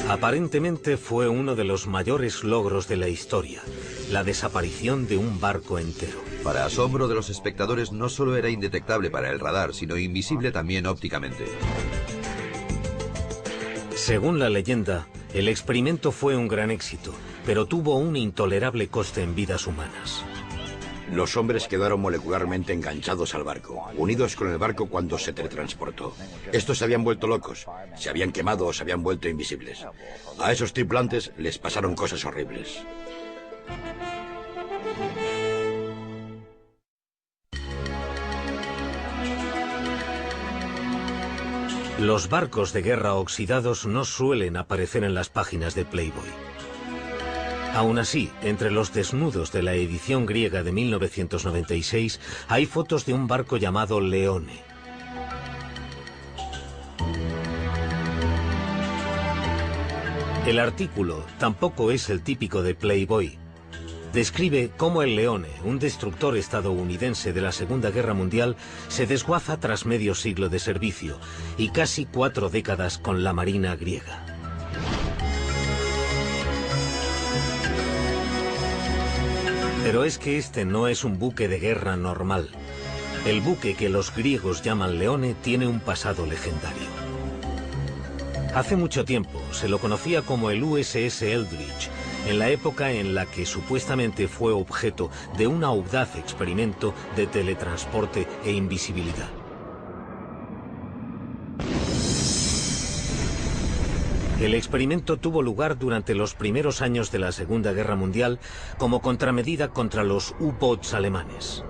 Aparentemente fue uno de los mayores logros de la historia, la desaparición de un barco entero. Para asombro de los espectadores, no solo era indetectable para el radar, sino invisible también ópticamente. Según la leyenda, el experimento fue un gran éxito, pero tuvo un intolerable coste en vidas humanas. Los hombres quedaron molecularmente enganchados al barco, unidos con el barco cuando se teletransportó. Estos se habían vuelto locos, se habían quemado o se habían vuelto invisibles. A esos tripulantes les pasaron cosas horribles. Los barcos de guerra oxidados no suelen aparecer en las páginas de Playboy. Aún así, entre los desnudos de la edición griega de 1996 hay fotos de un barco llamado Leone. El artículo tampoco es el típico de Playboy. Describe cómo el Leone, un destructor estadounidense de la Segunda Guerra Mundial, se desguaza tras medio siglo de servicio y casi 4 décadas con la Marina griega. Pero es que este no es un buque de guerra normal. El buque que los griegos llaman Leone tiene un pasado legendario. Hace mucho tiempo se lo conocía como el USS Eldridge, en la época en la que supuestamente fue objeto de un audaz experimento de teletransporte e invisibilidad. El experimento tuvo lugar durante los primeros años de la Segunda Guerra Mundial como contramedida contra los U-boats alemanes.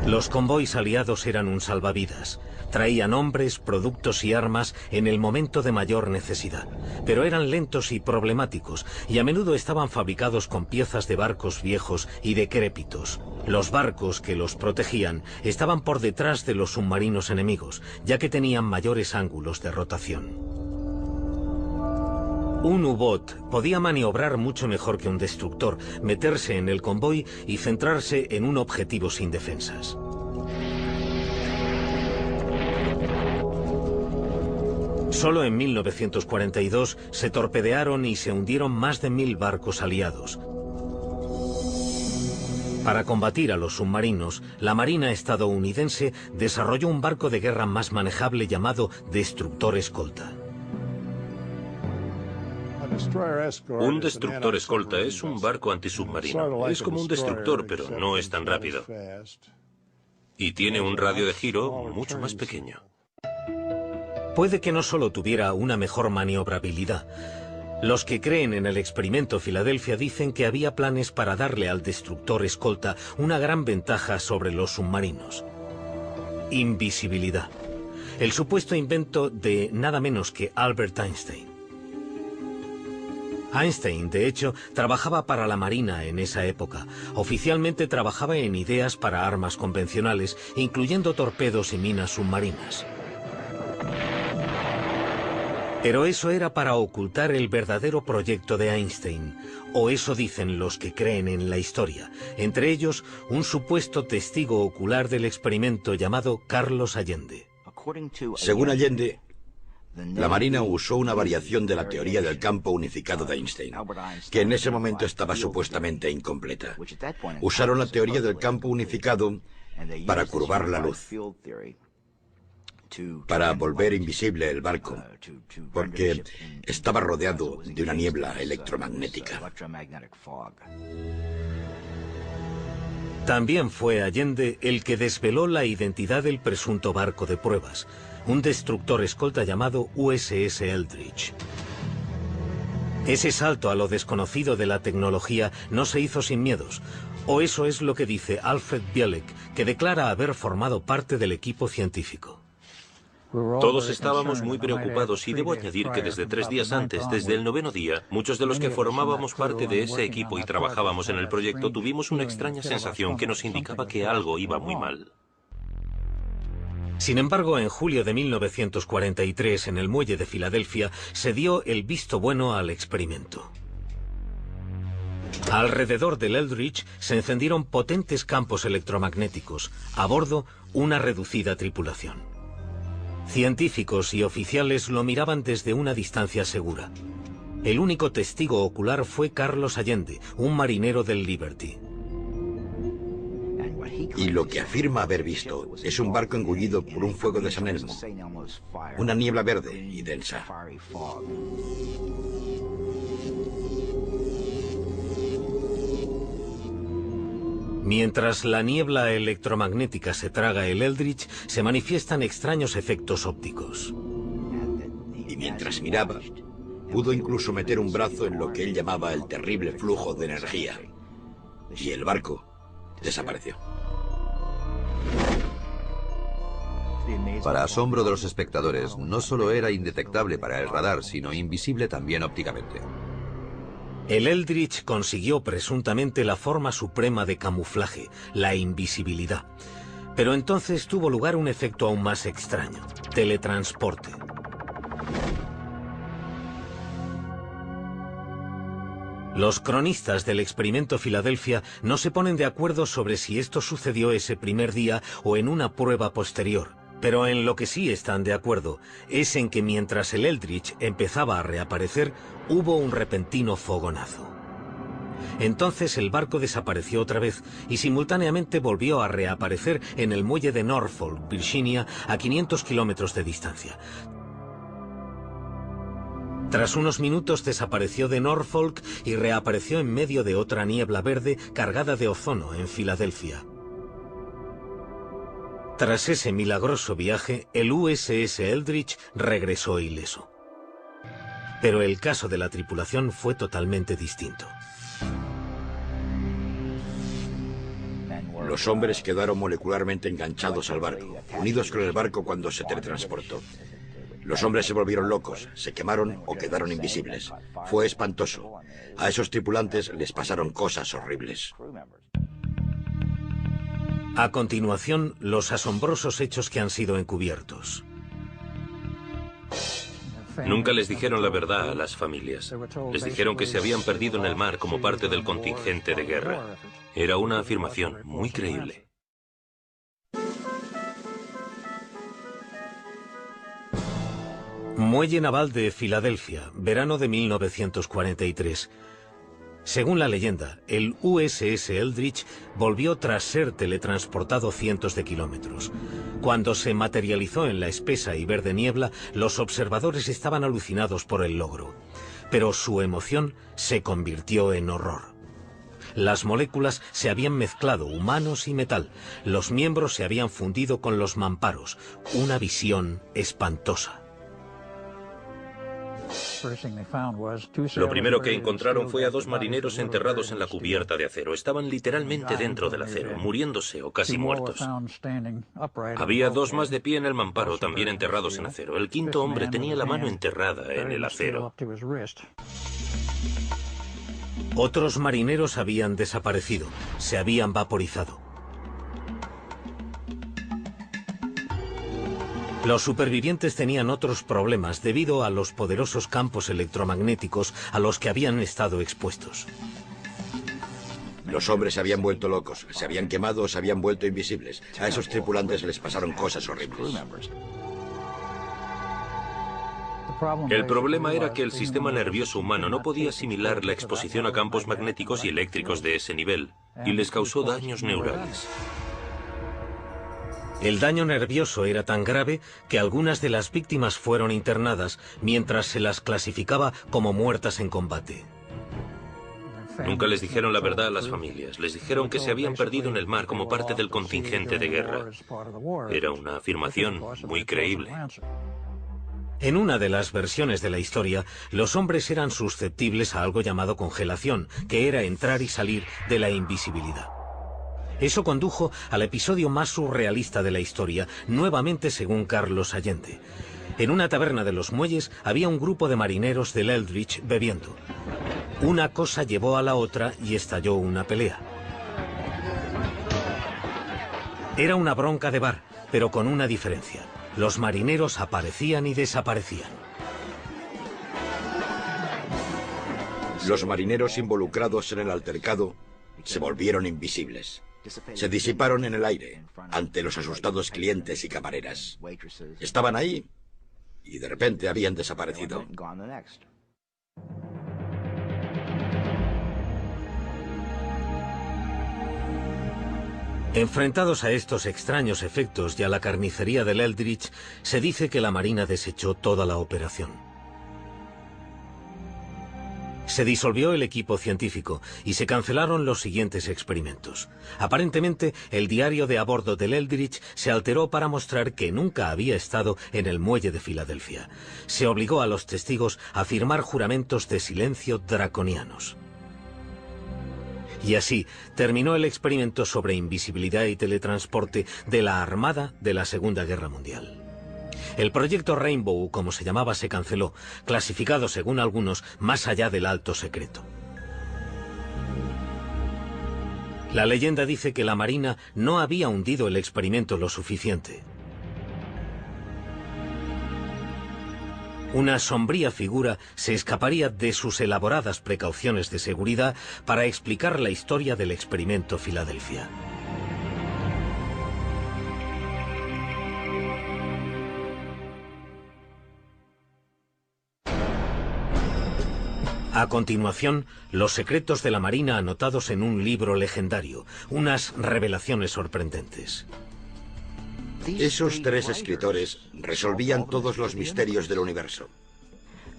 Los convoys aliados eran un salvavidas. Traían hombres, productos y armas en el momento de mayor necesidad, pero eran lentos y problemáticos y a menudo estaban fabricados con piezas de barcos viejos y decrépitos. Los barcos que los protegían estaban por detrás de los submarinos enemigos, ya que tenían mayores ángulos de rotación. Un U-boat podía maniobrar mucho mejor que un destructor, meterse en el convoy y centrarse en un objetivo sin defensas. Solo en 1942 se torpedearon y se hundieron más de 1000 barcos aliados. Para combatir a los submarinos, la Marina estadounidense desarrolló un barco de guerra más manejable llamado destructor escolta. Un destructor escolta es un barco antisubmarino. Es como un destructor, pero no es tan rápido. Y tiene un radio de giro mucho más pequeño. Puede que no solo tuviera una mejor maniobrabilidad. Los que creen en el experimento Filadelfia dicen que había planes para darle al destructor escolta una gran ventaja sobre los submarinos. Invisibilidad. El supuesto invento de nada menos que Albert Einstein. Einstein, de hecho, trabajaba para la Marina en esa época. Oficialmente trabajaba en ideas para armas convencionales, incluyendo torpedos y minas submarinas. Pero eso era para ocultar el verdadero proyecto de Einstein, o eso dicen los que creen en la historia, entre ellos un supuesto testigo ocular del experimento llamado Carlos Allende. Según Allende, la Marina usó una variación de la teoría del campo unificado de Einstein, que en ese momento estaba supuestamente incompleta. Usaron la teoría del campo unificado para curvar la luz, para volver invisible el barco, porque estaba rodeado de una niebla electromagnética. También fue Allende el que desveló la identidad del presunto barco de pruebas, un destructor escolta llamado USS Eldridge. Ese salto a lo desconocido de la tecnología no se hizo sin miedos, o eso es lo que dice Alfred Bielek, que declara haber formado parte del equipo científico. Todos estábamos muy preocupados y debo añadir que desde 3 días antes, desde el 9º día, muchos de los que formábamos parte de ese equipo y trabajábamos en el proyecto tuvimos una extraña sensación que nos indicaba que algo iba muy mal. Sin embargo, en julio de 1943, en el muelle de Filadelfia, se dio el visto bueno al experimento. Alrededor del Eldridge se encendieron potentes campos electromagnéticos. A bordo, una reducida tripulación. Científicos y oficiales lo miraban desde una distancia segura. El único testigo ocular fue Carlos Allende, un marinero del Liberty. Y lo que afirma haber visto es un barco engullido por un fuego de San Elmo. Una niebla verde y densa. Mientras la niebla electromagnética se traga el Eldridge, se manifiestan extraños efectos ópticos. Y mientras miraba, pudo incluso meter un brazo en lo que él llamaba el terrible flujo de energía. Y el barco desapareció. Para asombro de los espectadores, no solo era indetectable para el radar, sino invisible también ópticamente. El Eldridge consiguió presuntamente la forma suprema de camuflaje, la invisibilidad. Pero entonces tuvo lugar un efecto aún más extraño: teletransporte. Los cronistas del experimento Filadelfia no se ponen de acuerdo sobre si esto sucedió ese primer día o en una prueba posterior. Pero en lo que sí están de acuerdo es en que mientras el Eldridge empezaba a reaparecer, hubo un repentino fogonazo. Entonces el barco desapareció otra vez y simultáneamente volvió a reaparecer en el muelle de Norfolk, Virginia, a 500 kilómetros de distancia. Tras unos minutos desapareció de Norfolk y reapareció en medio de otra niebla verde cargada de ozono en Filadelfia. Tras ese milagroso viaje, el USS Eldridge regresó ileso. Pero el caso de la tripulación fue totalmente distinto. Los hombres quedaron molecularmente enganchados al barco, unidos con el barco cuando se teletransportó. Los hombres se volvieron locos, se quemaron o quedaron invisibles. Fue espantoso. A esos tripulantes les pasaron cosas horribles. A continuación, los asombrosos hechos que han sido encubiertos. Nunca les dijeron la verdad a las familias. Les dijeron que se habían perdido en el mar como parte del contingente de guerra. Era una afirmación muy creíble. Muelle Naval de Filadelfia, verano de 1943. Según la leyenda, el USS Eldridge volvió tras ser teletransportado cientos de kilómetros. Cuando se materializó en la espesa y verde niebla, los observadores estaban alucinados por el logro. Pero su emoción se convirtió en horror. Las moléculas se habían mezclado, humanos y metal. Los miembros se habían fundido con los mamparos. Una visión espantosa. Lo primero que encontraron fue a dos marineros enterrados en la cubierta de acero. Estaban literalmente dentro del acero, muriéndose o casi muertos. Había dos más de pie en el mamparo, también enterrados en acero. El quinto hombre tenía la mano enterrada en el acero. Otros marineros habían desaparecido, se habían vaporizado. Los supervivientes tenían otros problemas debido a los poderosos campos electromagnéticos a los que habían estado expuestos. Los hombres se habían vuelto locos, se habían quemado o se habían vuelto invisibles. A esos tripulantes les pasaron cosas horribles. El problema era que el sistema nervioso humano no podía asimilar la exposición a campos magnéticos y eléctricos de ese nivel, y les causó daños neurales. El daño nervioso era tan grave que algunas de las víctimas fueron internadas mientras se las clasificaba como muertas en combate. Nunca les dijeron la verdad a las familias. Les dijeron que se habían perdido en el mar como parte del contingente de guerra. Era una afirmación muy creíble. En una de las versiones de la historia, los hombres eran susceptibles a algo llamado congelación, que era entrar y salir de la invisibilidad. Eso condujo al episodio más surrealista de la historia, nuevamente según Carlos Allende. En una taberna de los muelles había un grupo de marineros del Eldridge bebiendo. Una cosa llevó a la otra y estalló una pelea. Era una bronca de bar, pero con una diferencia. Los marineros aparecían y desaparecían. Los marineros involucrados en el altercado se volvieron invisibles. Se disiparon en el aire ante los asustados clientes y camareras. Estaban ahí y de repente habían desaparecido. Enfrentados a estos extraños efectos y a la carnicería del Eldridge, se dice que la Marina desechó toda la operación. Se disolvió el equipo científico y se cancelaron los siguientes experimentos. Aparentemente, el diario de a bordo del Eldridge se alteró para mostrar que nunca había estado en el muelle de Filadelfia. Se obligó a los testigos a firmar juramentos de silencio draconianos. Y así terminó el experimento sobre invisibilidad y teletransporte de la Armada de la Segunda Guerra Mundial. El proyecto Rainbow, como se llamaba, se canceló, clasificado según algunos más allá del alto secreto. La leyenda dice que la Marina no había hundido el experimento lo suficiente. Una sombría figura se escaparía de sus elaboradas precauciones de seguridad para explicar la historia del experimento Filadelfia. A continuación, los secretos de la Marina anotados en un libro legendario, unas revelaciones sorprendentes. Esos tres escritores resolvían todos los misterios del universo.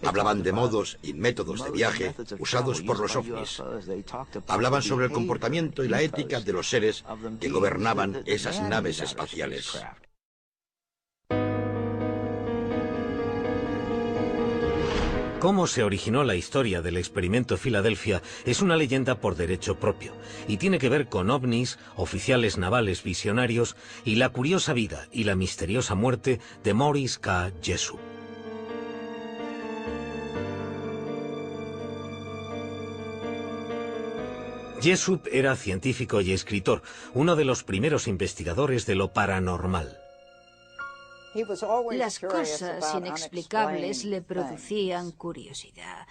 Hablaban de modos y métodos de viaje usados por los ovnis. Hablaban sobre el comportamiento y la ética de los seres que gobernaban esas naves espaciales. Cómo se originó la historia del experimento Filadelfia es una leyenda por derecho propio y tiene que ver con ovnis, oficiales navales visionarios y la curiosa vida y la misteriosa muerte de Maurice K. Jessup. Jessup era científico y escritor, uno de los primeros investigadores de lo paranormal. Las cosas inexplicables le producían curiosidad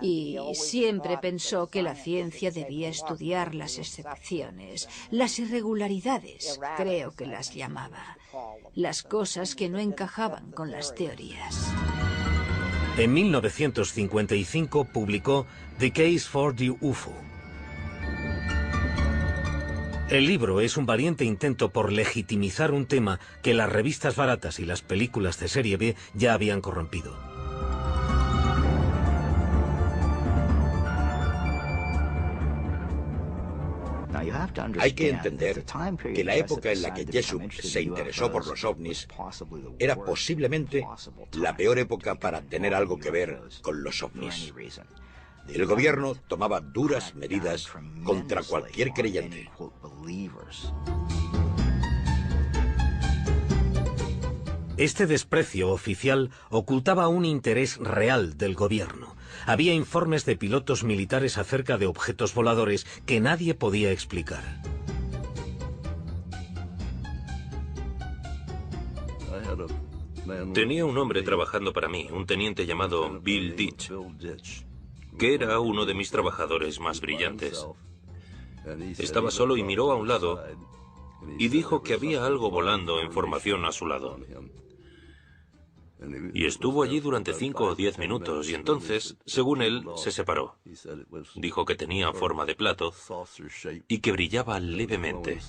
y siempre pensó que la ciencia debía estudiar las excepciones, las irregularidades, creo que las llamaba, las cosas que no encajaban con las teorías. En 1955 publicó The Case for the UFO. El libro es un valiente intento por legitimizar un tema que las revistas baratas y las películas de serie B ya habían corrompido. Hay que entender que la época en la que Jessup se interesó por los ovnis era posiblemente la peor época para tener algo que ver con los ovnis. El gobierno tomaba duras medidas contra cualquier creyente. Este desprecio oficial ocultaba un interés real del gobierno. Había informes de pilotos militares acerca de objetos voladores que nadie podía explicar. Tenía un hombre trabajando para mí, un teniente llamado Bill Ditch, que era uno de mis trabajadores más brillantes. Estaba solo y miró a un lado y dijo que había algo volando en formación a su lado. Y estuvo allí durante 5 o 10 minutos y entonces, según él, se separó. Dijo que tenía forma de plato y que brillaba levemente.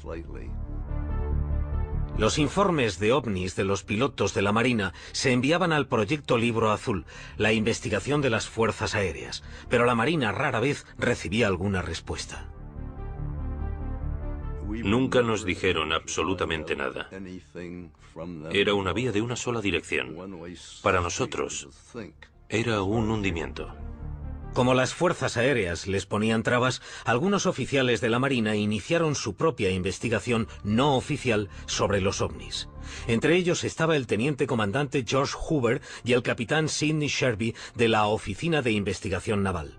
Los informes de ovnis de los pilotos de la Marina se enviaban al Proyecto Libro Azul, la investigación de las fuerzas aéreas, pero la Marina rara vez recibía alguna respuesta. Nunca nos dijeron absolutamente nada. Era una vía de una sola dirección. Para nosotros, era un hundimiento. Como las fuerzas aéreas les ponían trabas, algunos oficiales de la Marina iniciaron su propia investigación no oficial sobre los ovnis. Entre ellos estaba el teniente comandante George Hoover y el capitán Sidney Sherby de la Oficina de Investigación Naval.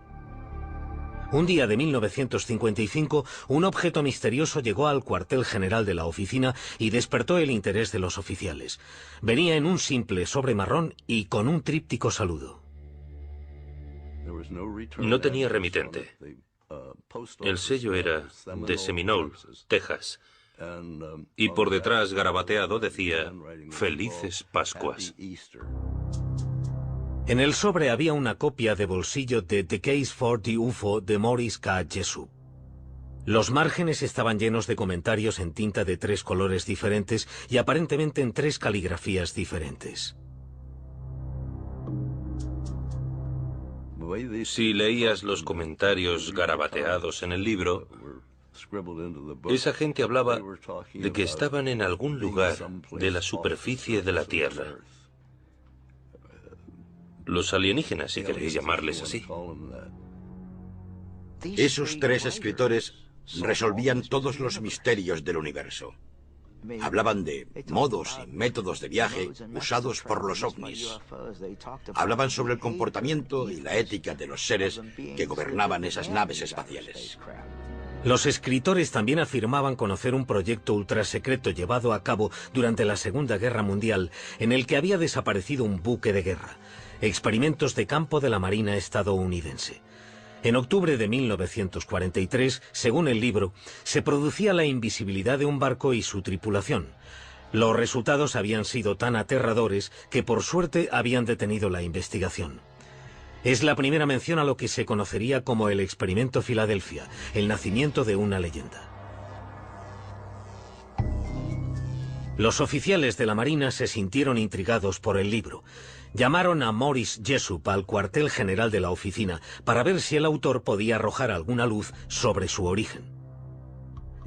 Un día de 1955, un objeto misterioso llegó al cuartel general de la oficina y despertó el interés de los oficiales. Venía en un simple sobre marrón y con un tríptico saludo. No tenía remitente. El sello era de Seminole, Texas, y por detrás, garabateado, decía Felices Pascuas. En el sobre había una copia de bolsillo de The Case for the UFO de Morris K. Jessup. Los márgenes estaban llenos de comentarios en tinta de 3 colores diferentes y aparentemente en 3 caligrafías diferentes. Si leías los comentarios garabateados en el libro, esa gente hablaba de que estaban en algún lugar de la superficie de la Tierra. Los alienígenas, si queréis llamarles así. Esos 3 escritores resolvían todos los misterios del universo. Hablaban de modos y métodos de viaje usados por los ovnis. Hablaban sobre el comportamiento y la ética de los seres que gobernaban esas naves espaciales. Los escritores también afirmaban conocer un proyecto ultrasecreto llevado a cabo durante la Segunda Guerra Mundial en el que había desaparecido un buque de guerra. Experimentos de campo de la Marina estadounidense. En octubre de 1943, según el libro, se producía la invisibilidad de un barco y su tripulación. Los resultados habían sido tan aterradores que por suerte habían detenido la investigación. Es la primera mención a lo que se conocería como el Experimento Filadelfia, el nacimiento de una leyenda. Los oficiales de la Marina se sintieron intrigados por el libro. Llamaron a Morris Jessup al cuartel general de la oficina para ver si el autor podía arrojar alguna luz sobre su origen.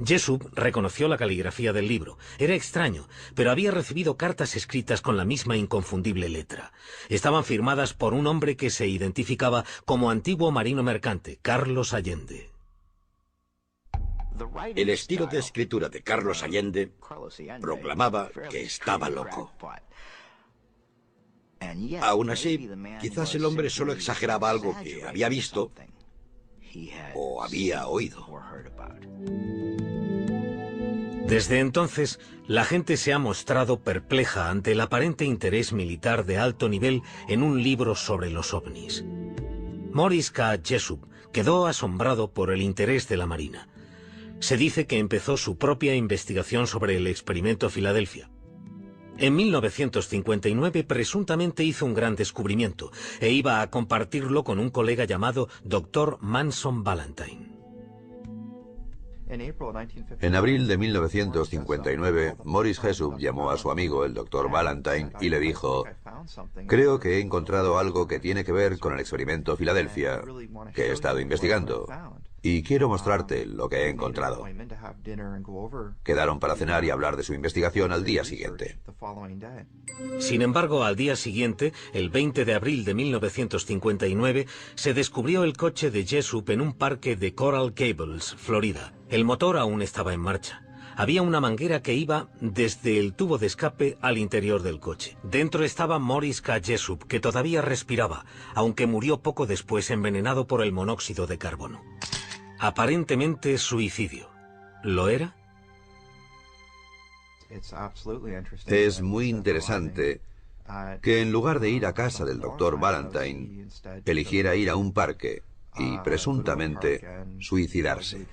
Jessup reconoció la caligrafía del libro. Era extraño, pero había recibido cartas escritas con la misma inconfundible letra. Estaban firmadas por un hombre que se identificaba como antiguo marino mercante, Carlos Allende. El estilo de escritura de Carlos Allende proclamaba que estaba loco. Aún así, quizás el hombre solo exageraba algo que había visto o había oído. Desde entonces, la gente se ha mostrado perpleja ante el aparente interés militar de alto nivel en un libro sobre los ovnis. Morris K. Jessup quedó asombrado por el interés de la Marina. Se dice que empezó su propia investigación sobre el experimento Filadelfia. En 1959 presuntamente hizo un gran descubrimiento e iba a compartirlo con un colega llamado Dr. Manson Valentine. En abril de 1959, Morris Jessup llamó a su amigo, el Dr. Valentine, y le dijo: creo que he encontrado algo que tiene que ver con el experimento Filadelfia, que he estado investigando, y quiero mostrarte lo que he encontrado. Quedaron para cenar y hablar de su investigación al día siguiente. Sin embargo, al día siguiente, el 20 de abril de 1959, se descubrió el coche de Jessup en un parque de Coral Gables, Florida. El motor aún estaba en marcha. Había una manguera que iba desde el tubo de escape al interior del coche. Dentro estaba Morris K. Jessup, que todavía respiraba, aunque murió poco después envenenado por el monóxido de carbono. Aparentemente suicidio. ¿Lo era? Es muy interesante que en lugar de ir a casa del Dr. Valentine, eligiera ir a un parque y presuntamente suicidarse.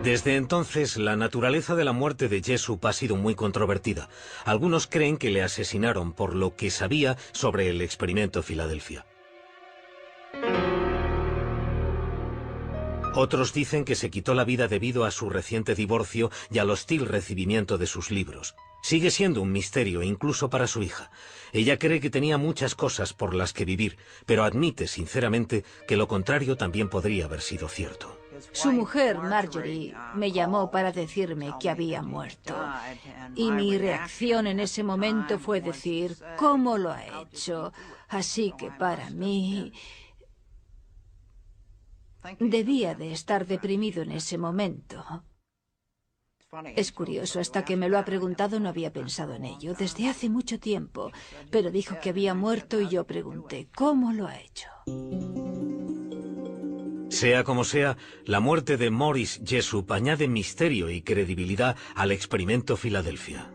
Desde entonces, la naturaleza de la muerte de Jessup ha sido muy controvertida. Algunos creen que le asesinaron por lo que sabía sobre el experimento Filadelfia. Otros dicen que se quitó la vida debido a su reciente divorcio y al hostil recibimiento de sus libros. Sigue siendo un misterio incluso para su hija. Ella cree que tenía muchas cosas por las que vivir, pero admite sinceramente que lo contrario también podría haber sido cierto. Su mujer, Marjorie, me llamó para decirme que había muerto. Y mi reacción en ese momento fue decir, ¿cómo lo ha hecho? Así que para mí debía de estar deprimido en ese momento. Es curioso, hasta que me lo ha preguntado no había pensado en ello, desde hace mucho tiempo. Pero dijo que había muerto y yo pregunté, ¿cómo lo ha hecho? Sea como sea, la muerte de Morris Jessup añade misterio y credibilidad al experimento Filadelfia.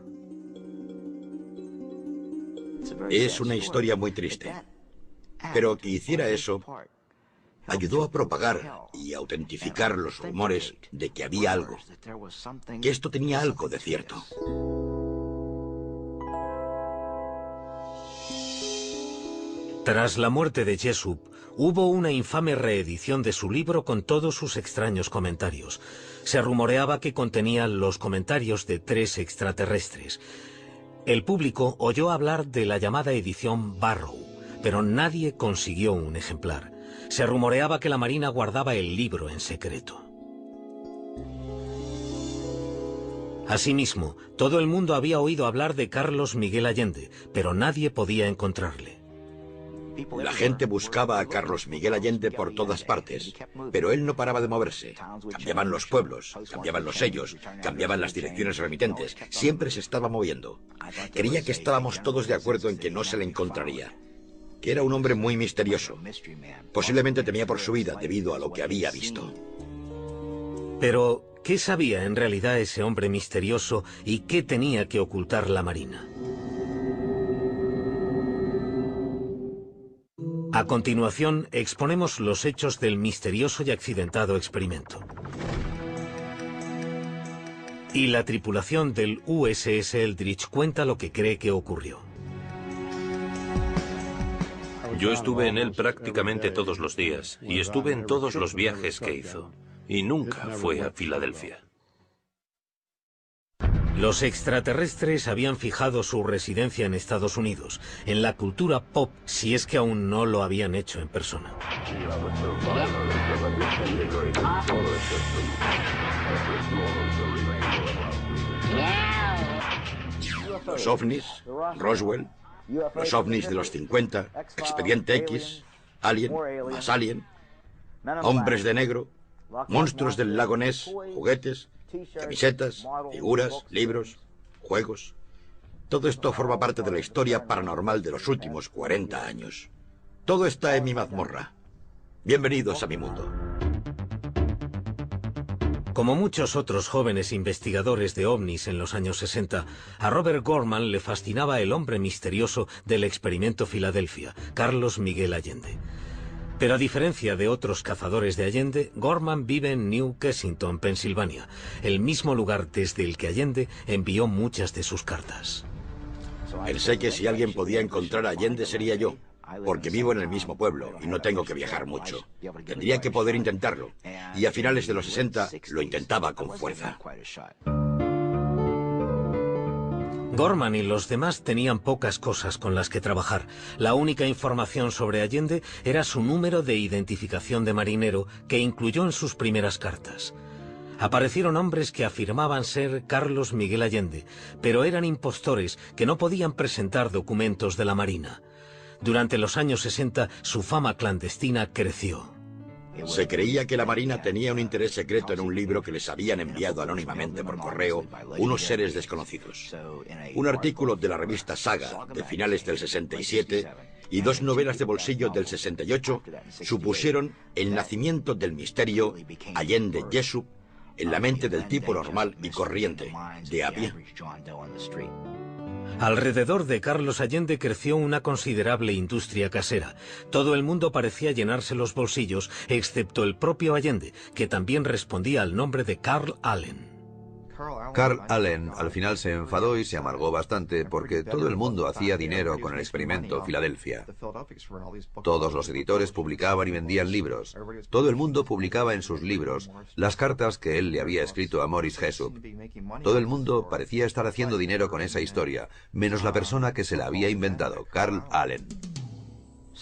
Es una historia muy triste. Pero que hiciera eso ayudó a propagar y autentificar los rumores de que había algo, que esto tenía algo de cierto. Tras la muerte de Jessup, hubo una infame reedición de su libro con todos sus extraños comentarios. Se rumoreaba que contenía los comentarios de 3 extraterrestres. El público oyó hablar de la llamada edición Barrow, pero nadie consiguió un ejemplar. Se rumoreaba que la Marina guardaba el libro en secreto. Asimismo, todo el mundo había oído hablar de Carlos Miguel Allende, pero nadie podía encontrarle. La gente buscaba a Carlos Miguel Allende por todas partes, pero él no paraba de moverse. Cambiaban los pueblos, cambiaban los sellos, cambiaban las direcciones remitentes. Siempre se estaba moviendo. Creía que estábamos todos de acuerdo en que no se le encontraría, que era un hombre muy misterioso. Posiblemente temía por su vida debido a lo que había visto. Pero, ¿qué sabía en realidad ese hombre misterioso y qué tenía que ocultar la Marina? A continuación, exponemos los hechos del misterioso y accidentado experimento. Y la tripulación del USS Eldridge cuenta lo que cree que ocurrió. Yo estuve en él prácticamente todos los días y estuve en todos los viajes que hizo. Y nunca fue a Filadelfia. Los extraterrestres habían fijado su residencia en Estados Unidos, en la cultura pop, si es que aún no lo habían hecho en persona. Los ovnis, Roswell, los ovnis de los 50, Expediente X, Alien, más Alien, hombres de negro, monstruos del lago Ness, juguetes, camisetas, figuras, libros, juegos. Todo esto forma parte de la historia paranormal de los últimos 40 años. Todo está en mi mazmorra. Bienvenidos a mi mundo. Como muchos otros jóvenes investigadores de ovnis en los años 60, a Robert Gorman le fascinaba el hombre misterioso del experimento Filadelfia, Carlos Miguel Allende. Pero a diferencia de otros cazadores de Allende, Gorman vive en New Kensington, Pensilvania, el mismo lugar desde el que Allende envió muchas de sus cartas. Pensé que si alguien podía encontrar a Allende sería yo, porque vivo en el mismo pueblo y no tengo que viajar mucho. Tendría que poder intentarlo, y a finales de los 60 lo intentaba con fuerza. Gorman y los demás tenían pocas cosas con las que trabajar. La única información sobre Allende era su número de identificación de marinero, que incluyó en sus primeras cartas. Aparecieron hombres que afirmaban ser Carlos Miguel Allende, pero eran impostores que no podían presentar documentos de la Marina. Durante los años 60, su fama clandestina creció. Se creía que la Marina tenía un interés secreto en un libro que les habían enviado anónimamente por correo unos seres desconocidos. Un artículo de la revista Saga de finales del 67 y 2 novelas de bolsillo del 68 supusieron el nacimiento del misterio Allende Jessup en la mente del tipo normal y corriente, de a pie. Alrededor de Carlos Allende creció una considerable industria casera. Todo el mundo parecía llenarse los bolsillos, excepto el propio Allende, que también respondía al nombre de Carl Allen. Carl Allen al final se enfadó y se amargó bastante porque todo el mundo hacía dinero con el experimento Filadelfia. Todos los editores publicaban y vendían libros. Todo el mundo publicaba en sus libros las cartas que él le había escrito a Morris Jessup. Todo el mundo parecía estar haciendo dinero con esa historia, menos la persona que se la había inventado, Carl Allen.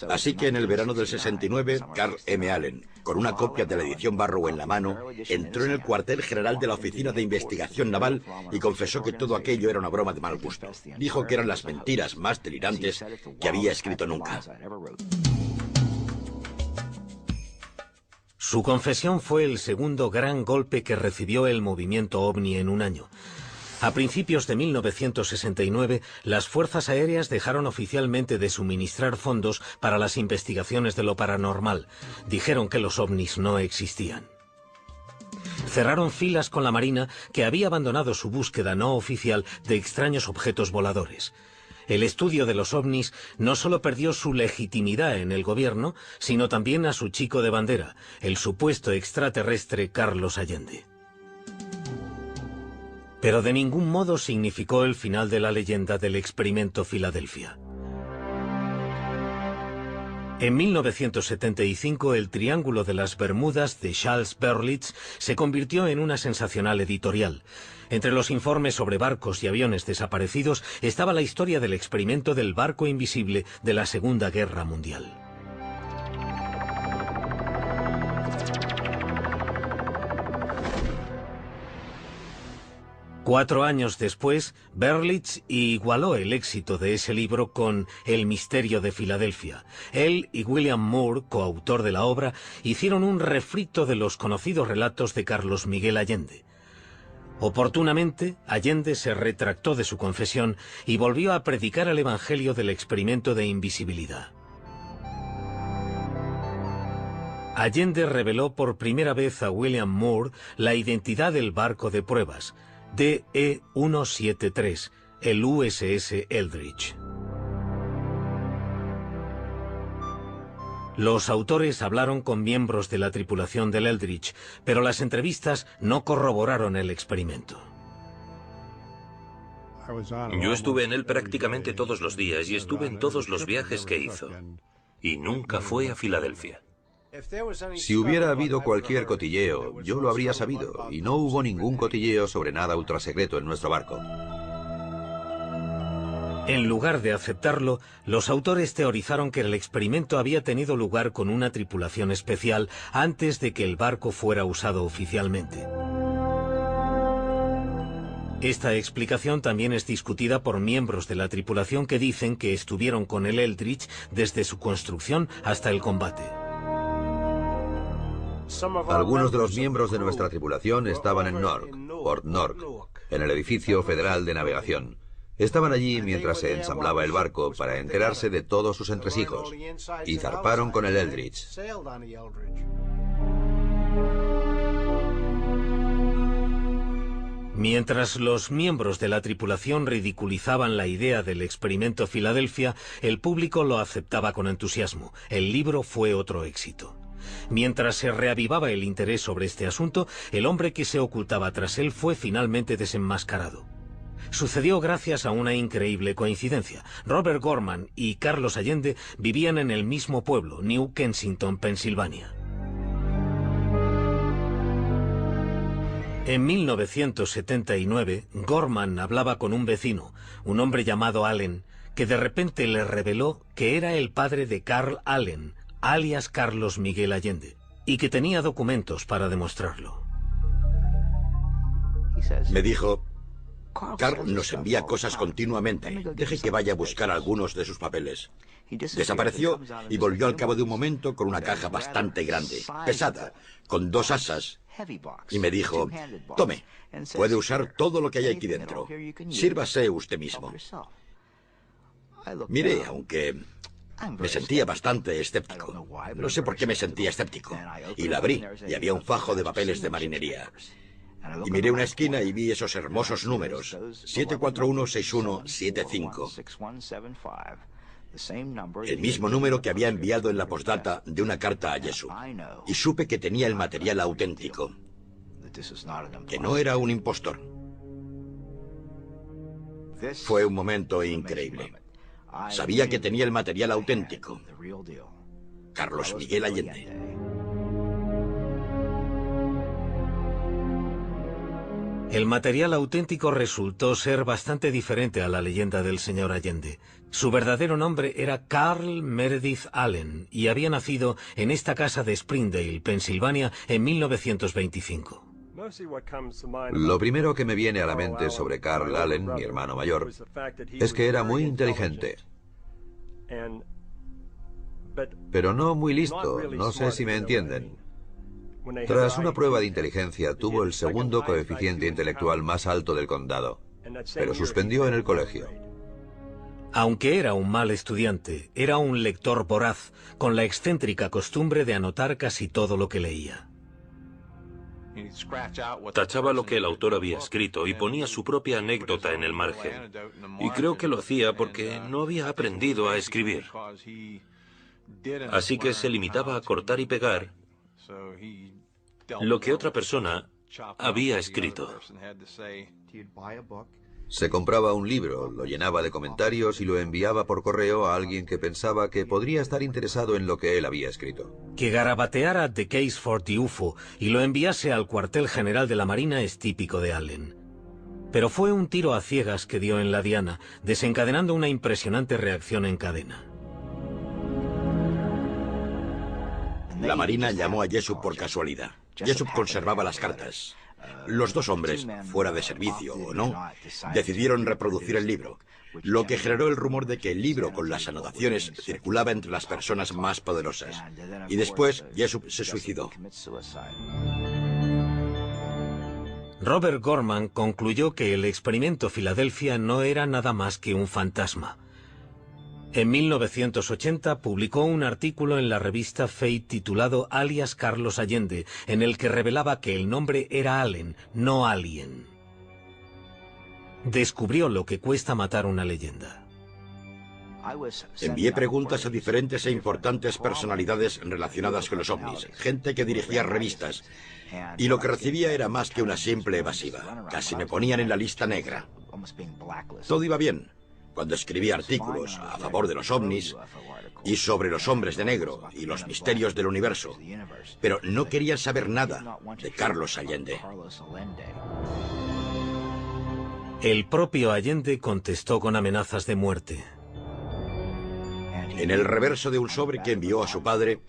Así que en el verano del 69, Carl M. Allen, con una copia de la edición Barrow en la mano, entró en el cuartel general de la Oficina de Investigación Naval y confesó que todo aquello era una broma de mal gusto. Dijo que eran las mentiras más delirantes que había escrito nunca. Su confesión fue el segundo gran golpe que recibió el movimiento OVNI en un año. A principios de 1969, las fuerzas aéreas dejaron oficialmente de suministrar fondos para las investigaciones de lo paranormal. Dijeron que los ovnis no existían. Cerraron filas con la Marina, que había abandonado su búsqueda no oficial de extraños objetos voladores. El estudio de los ovnis no solo perdió su legitimidad en el gobierno, sino también a su chico de bandera, el supuesto extraterrestre Carlos Allende. Pero de ningún modo significó el final de la leyenda del experimento Filadelfia. En 1975, el Triángulo de las Bermudas de Charles Berlitz se convirtió en una sensacional editorial. Entre los informes sobre barcos y aviones desaparecidos estaba la historia del experimento del barco invisible de la Segunda Guerra Mundial. Cuatro años después, Berlitz igualó el éxito de ese libro con El misterio de Filadelfia. Él y William Moore, coautor de la obra, hicieron un refrito de los conocidos relatos de Carlos Miguel Allende. Oportunamente, Allende se retractó de su confesión y volvió a predicar el evangelio del experimento de invisibilidad. Allende reveló por primera vez a William Moore la identidad del barco de pruebas, DE-173, el USS Eldridge. Los autores hablaron con miembros de la tripulación del Eldridge, pero las entrevistas no corroboraron el experimento. Yo estuve en él prácticamente todos los días y estuve en todos los viajes que hizo. Y nunca fue a Filadelfia. Si hubiera habido cualquier cotilleo, yo lo habría sabido, y no hubo ningún cotilleo sobre nada ultrasecreto en nuestro barco. En lugar de aceptarlo, los autores teorizaron que el experimento había tenido lugar con una tripulación especial antes de que el barco fuera usado oficialmente. Esta explicación también es discutida por miembros de la tripulación que dicen que estuvieron con el Eldridge desde su construcción hasta el combate. Algunos de los miembros de nuestra tripulación estaban en Newark, Port Newark, en el edificio federal de navegación. Estaban allí mientras se ensamblaba el barco para enterarse de todos sus entresijos, y zarparon con el Eldridge. Mientras los miembros de la tripulación ridiculizaban la idea del experimento Filadelfia, el público lo aceptaba con entusiasmo. El libro fue otro éxito. Mientras se reavivaba el interés sobre este asunto, el hombre que se ocultaba tras él fue finalmente desenmascarado. Sucedió gracias a una increíble coincidencia. Robert Gorman y Carlos Allende vivían en el mismo pueblo, New Kensington, Pensilvania. En 1979, Gorman hablaba con un vecino, un hombre llamado Allen, que de repente le reveló que era el padre de Carl Allen, alias Carlos Miguel Allende, y que tenía documentos para demostrarlo. Me dijo: Carl nos envía cosas continuamente. Deje que vaya a buscar algunos de sus papeles. Desapareció y volvió al cabo de un momento con una caja bastante grande, pesada, con 2 asas. Y me dijo: tome, puede usar todo lo que hay aquí dentro. Sírvase usted mismo. Miré, aunque me sentía bastante escéptico. No sé por qué me sentía escéptico. Y la abrí y había un fajo de papeles de marinería. Y miré una esquina y vi esos hermosos números: 7416175. El mismo número que había enviado en la postdata de una carta a Jesús. Y supe que tenía el material auténtico, que no era un impostor. Fue un momento increíble. Sabía que tenía el material auténtico. Carlos Miguel Allende. El material auténtico resultó ser bastante diferente a la leyenda del señor Allende. Su verdadero nombre era Carl Meredith Allen y había nacido en esta casa de Springdale, Pensilvania, en 1925. Lo primero que me viene a la mente sobre Carl Allen, mi hermano mayor, es que era muy inteligente. Pero no muy listo, no sé si me entienden. Tras una prueba de inteligencia, tuvo el segundo coeficiente intelectual más alto del condado, pero suspendió en el colegio. Aunque era un mal estudiante, era un lector voraz, con la excéntrica costumbre de anotar casi todo lo que leía. Tachaba lo que el autor había escrito y ponía su propia anécdota en el margen. Y creo que lo hacía porque no había aprendido a escribir. Así que se limitaba a cortar y pegar lo que otra persona había escrito. Se compraba un libro, lo llenaba de comentarios y lo enviaba por correo a alguien que pensaba que podría estar interesado en lo que él había escrito. Que garabateara The Case for the UFO y lo enviase al cuartel general de la Marina es típico de Allen. Pero fue un tiro a ciegas que dio en la diana, desencadenando una impresionante reacción en cadena. La Marina llamó a Jessup por casualidad. Jessup conservaba las cartas. Los dos hombres, fuera de servicio o no, decidieron reproducir el libro, lo que generó el rumor de que el libro con las anotaciones circulaba entre las personas más poderosas. Y después, Jessup se suicidó. Robert Gorman concluyó que el experimento Filadelfia no era nada más que un fantasma. En 1980 publicó un artículo en la revista Fate titulado Alias Carlos Allende, en el que revelaba que el nombre era Allen, no Alien. Descubrió lo que cuesta matar una leyenda. Envié preguntas a diferentes e importantes personalidades relacionadas con los ovnis, gente que dirigía revistas, y lo que recibía era más que una simple evasiva. Casi me ponían en la lista negra. Todo iba bien cuando escribía artículos a favor de los ovnis y sobre los hombres de negro y los misterios del universo, pero no querían saber nada de Carlos Allende. El propio Allende contestó con amenazas de muerte. En el reverso de un sobre que envió a su padre,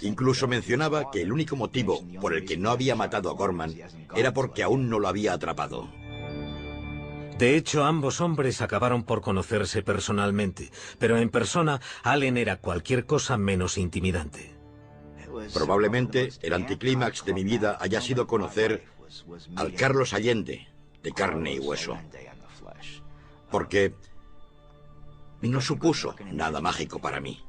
incluso mencionaba que el único motivo por el que no había matado a Gorman era porque aún no lo había atrapado. De hecho, ambos hombres acabaron por conocerse personalmente, pero en persona Allen era cualquier cosa menos intimidante. Probablemente el anticlímax de mi vida haya sido conocer al Carlos Allende de carne y hueso, porque no supuso nada mágico para mí.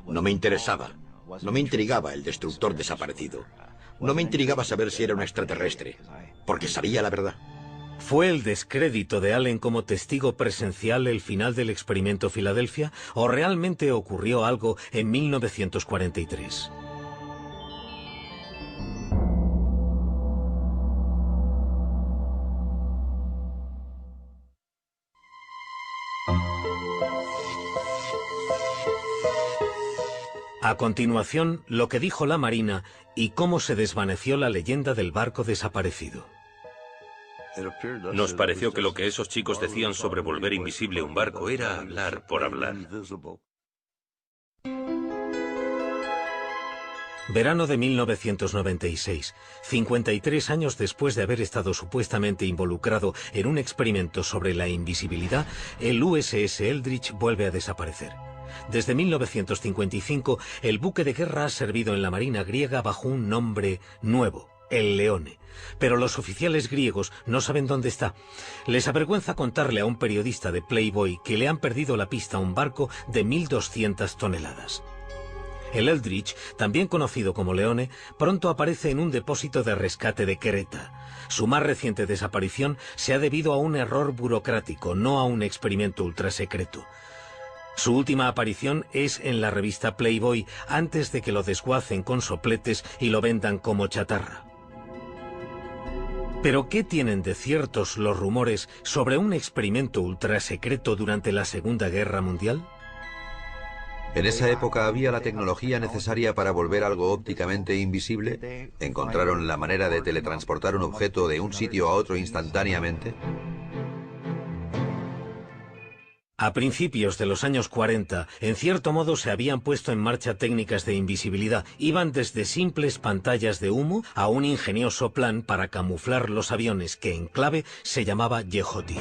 No me interesaba, no me intrigaba el destructor desaparecido, no me intrigaba saber si era un extraterrestre, porque sabía la verdad. ¿Fue el descrédito de Allen como testigo presencial el final del experimento Filadelfia o realmente ocurrió algo en 1943? A continuación, lo que dijo la Marina y cómo se desvaneció la leyenda del barco desaparecido. Nos pareció que lo que esos chicos decían sobre volver invisible un barco era hablar por hablar. Verano de 1996, 53 años después de haber estado supuestamente involucrado en un experimento sobre la invisibilidad, el USS Eldridge vuelve a desaparecer. Desde 1955, el buque de guerra ha servido en la Marina griega bajo un nombre nuevo, el Leone. Pero los oficiales griegos no saben dónde está. Les avergüenza contarle a un periodista de Playboy que le han perdido la pista a un barco de 1.200 toneladas. El Eldridge, también conocido como Leone, pronto aparece en un depósito de rescate de Creta. Su más reciente desaparición se ha debido a un error burocrático, no a un experimento ultrasecreto. Su última aparición es en la revista Playboy antes de que lo desguacen con sopletes y lo vendan como chatarra. ¿Pero qué tienen de ciertos los rumores sobre un experimento ultrasecreto durante la Segunda Guerra Mundial? En esa época había la tecnología necesaria para volver algo ópticamente invisible. ¿Encontraron la manera de teletransportar un objeto de un sitio a otro instantáneamente? A principios de los años 40, en cierto modo se habían puesto en marcha técnicas de invisibilidad. Iban desde simples pantallas de humo a un ingenioso plan para camuflar los aviones que en clave se llamaba Yehoti.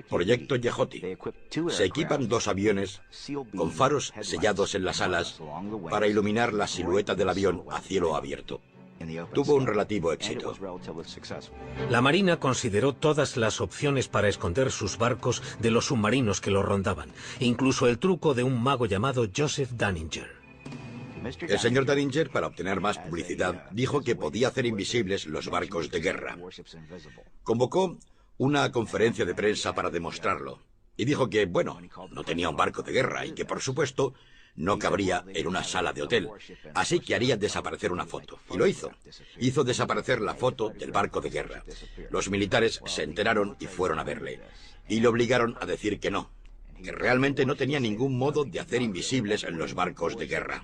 Proyecto Yehoti. Se equipan dos aviones con faros sellados en las alas para iluminar la silueta del avión a cielo abierto. Tuvo un relativo éxito. La Marina consideró todas las opciones para esconder sus barcos de los submarinos que los rondaban, incluso el truco de un mago llamado Joseph Dunninger. El señor Daninger, para obtener más publicidad, dijo que podía hacer invisibles los barcos de guerra. Convocó una conferencia de prensa para demostrarlo. Y dijo que, bueno, no tenía un barco de guerra y que, por supuesto, no cabría en una sala de hotel. Así que haría desaparecer una foto. Y lo hizo. Hizo desaparecer la foto del barco de guerra. Los militares se enteraron y fueron a verle. Y le obligaron a decir que no, que realmente no tenía ningún modo de hacer invisibles en los barcos de guerra.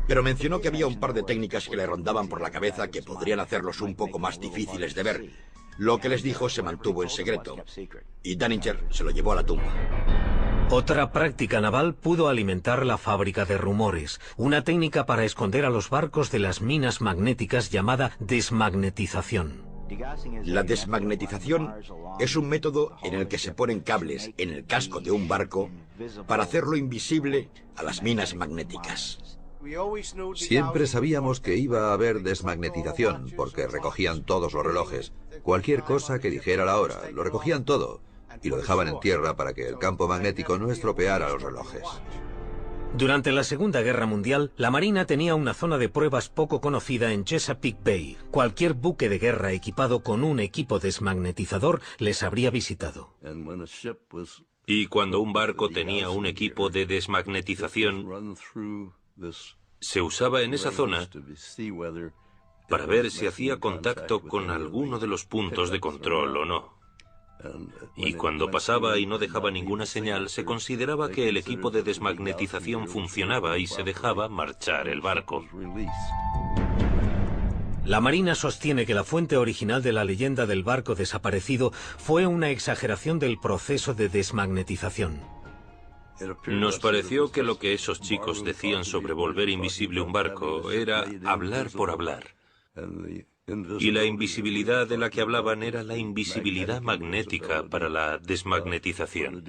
Pero mencionó que había un par de técnicas que le rondaban por la cabeza que podrían hacerlos un poco más difíciles de ver. Lo que les dijo se mantuvo en secreto, y Daninger se lo llevó a la tumba. Otra práctica naval pudo alimentar la fábrica de rumores, una técnica para esconder a los barcos de las minas magnéticas llamada desmagnetización. La desmagnetización es un método en el que se ponen cables en el casco de un barco para hacerlo invisible a las minas magnéticas. Siempre sabíamos que iba a haber desmagnetización, porque recogían todos los relojes. Cualquier cosa que dijera la hora, lo recogían todo, y lo dejaban en tierra para que el campo magnético no estropeara los relojes. Durante la Segunda Guerra Mundial, la Marina tenía una zona de pruebas poco conocida en Chesapeake Bay. Cualquier buque de guerra equipado con un equipo desmagnetizador les habría visitado. Y cuando un barco tenía un equipo de desmagnetización, se usaba en esa zona para ver si hacía contacto con alguno de los puntos de control o no. Y cuando pasaba y no dejaba ninguna señal, se consideraba que el equipo de desmagnetización funcionaba y se dejaba marchar el barco. La Marina sostiene que la fuente original de la leyenda del barco desaparecido fue una exageración del proceso de desmagnetización. Nos pareció que lo que esos chicos decían sobre volver invisible un barco era hablar por hablar. Y la invisibilidad de la que hablaban era la invisibilidad magnética para la desmagnetización.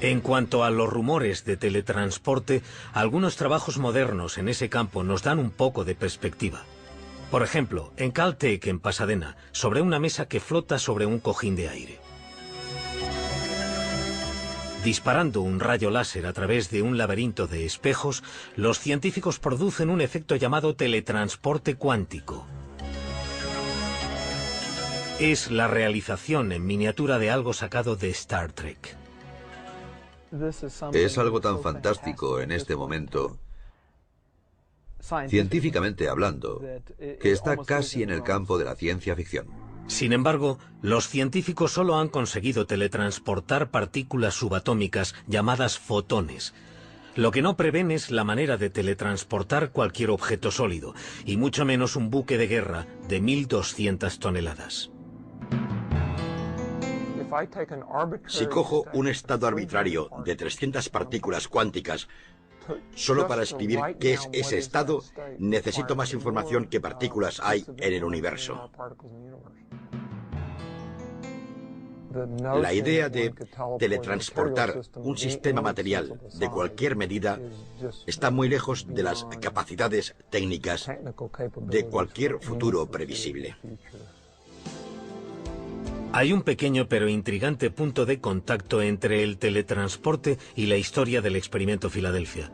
En cuanto a los rumores de teletransporte, algunos trabajos modernos en ese campo nos dan un poco de perspectiva. Por ejemplo, en Caltech, en Pasadena, sobre una mesa que flota sobre un cojín de aire. Disparando un rayo láser a través de un laberinto de espejos, los científicos producen un efecto llamado teletransporte cuántico. Es la realización en miniatura de algo sacado de Star Trek. Es algo tan fantástico en este momento, científicamente hablando, que está casi en el campo de la ciencia ficción. Sin embargo, los científicos solo han conseguido teletransportar partículas subatómicas llamadas fotones. Lo que no prevén es la manera de teletransportar cualquier objeto sólido, y mucho menos un buque de guerra de 1.200 toneladas. Si cojo un estado arbitrario de 300 partículas cuánticas, solo para escribir qué es ese estado, necesito más información que partículas hay en el universo. La idea de teletransportar un sistema material de cualquier medida está muy lejos de las capacidades técnicas de cualquier futuro previsible. Hay un pequeño pero intrigante punto de contacto entre el teletransporte y la historia del experimento Filadelfia.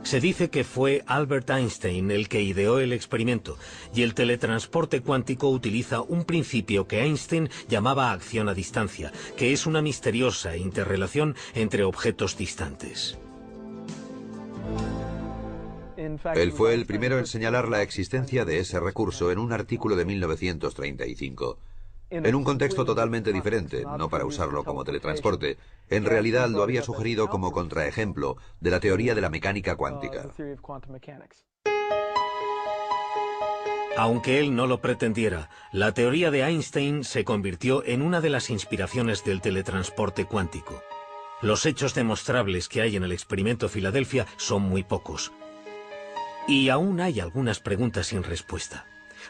Se dice que fue Albert Einstein el que ideó el experimento, y el teletransporte cuántico utiliza un principio que Einstein llamaba acción a distancia, que es una misteriosa interrelación entre objetos distantes. Él fue el primero en señalar la existencia de ese recurso en un artículo de 1935. En un contexto totalmente diferente, no para usarlo como teletransporte. En realidad lo había sugerido como contraejemplo de la teoría de la mecánica cuántica. Aunque él no lo pretendiera, la teoría de Einstein se convirtió en una de las inspiraciones del teletransporte cuántico. Los hechos demostrables que hay en el experimento Filadelfia son muy pocos. Y aún hay algunas preguntas sin respuesta.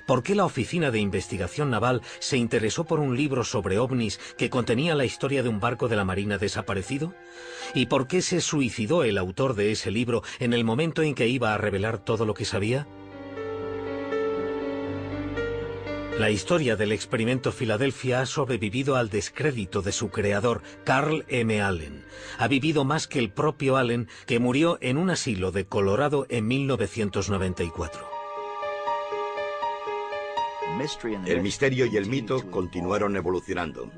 ¿Por qué la Oficina de Investigación Naval se interesó por un libro sobre ovnis que contenía la historia de un barco de la Marina desaparecido? ¿Y por qué se suicidó el autor de ese libro en el momento en que iba a revelar todo lo que sabía? La historia del experimento Filadelfia ha sobrevivido al descrédito de su creador, Carl M. Allen. Ha vivido más que el propio Allen, que murió en un asilo de Colorado en 1994. El misterio y el mito continuaron evolucionando.